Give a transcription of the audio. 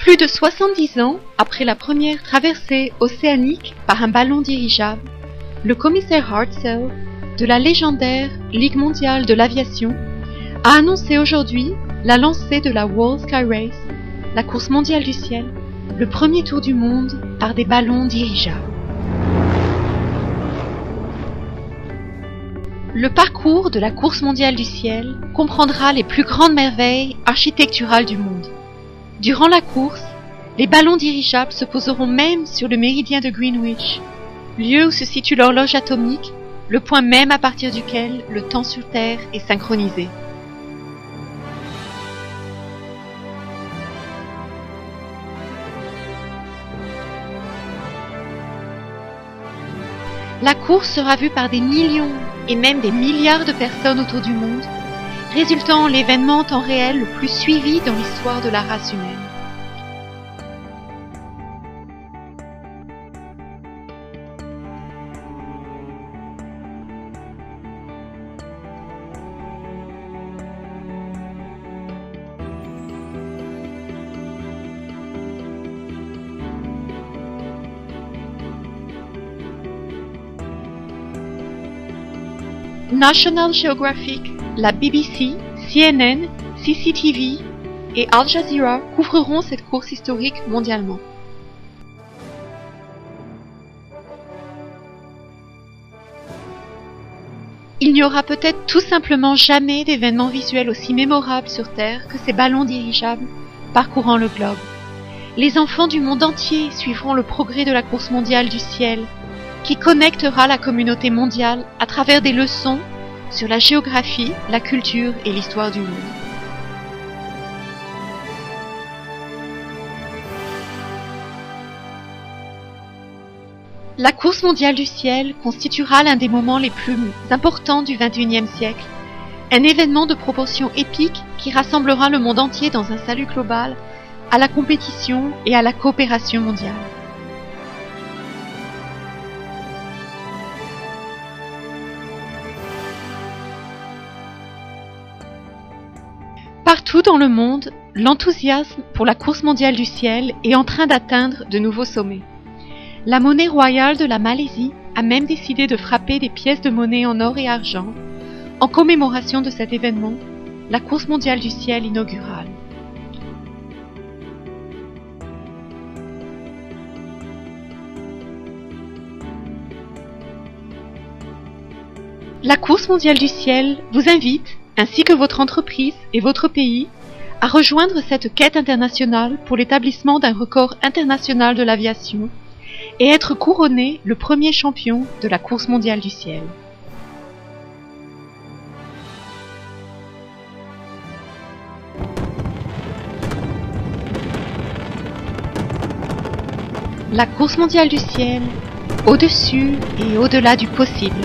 Plus de 70 ans après la première traversée océanique par un ballon dirigeable, le commissaire Hartzell de la légendaire Ligue mondiale de l'aviation a annoncé aujourd'hui la lancée de la World Sky Race, la course mondiale du ciel, le premier tour du monde par des ballons dirigeables. Le parcours de la course mondiale du ciel comprendra les plus grandes merveilles architecturales du monde. Durant la course, les ballons dirigeables se poseront même sur le méridien de Greenwich, lieu où se situe l'horloge atomique, le point même à partir duquel le temps sur Terre est synchronisé. La course sera vue par des millions et même des milliards de personnes autour du monde, résultant en l'événement en temps réel le plus suivi dans l'histoire de la race humaine. National Geographic, la BBC, CNN, CCTV et Al Jazeera couvriront cette course historique mondialement. Il n'y aura peut-être tout simplement jamais d'événement visuel aussi mémorable sur Terre que ces ballons dirigeables parcourant le globe. Les enfants du monde entier suivront le progrès de la course mondiale du ciel, qui connectera la communauté mondiale à travers des leçons sur la géographie, la culture et l'histoire du monde. La course mondiale du ciel constituera l'un des moments les plus importants du XXIe siècle, un événement de proportions épiques qui rassemblera le monde entier dans un salut global à la compétition et à la coopération mondiale. Partout dans le monde, l'enthousiasme pour la course mondiale du ciel est en train d'atteindre de nouveaux sommets. La monnaie royale de la Malaisie a même décidé de frapper des pièces de monnaie en or et argent en commémoration de cet événement, la course mondiale du ciel inaugurale. La course mondiale du ciel vous invite, ainsi que votre entreprise et votre pays, à rejoindre cette quête internationale pour l'établissement d'un record international de l'aviation et être couronné le premier champion de la course mondiale du ciel. La course mondiale du ciel, au-dessus et au-delà du possible.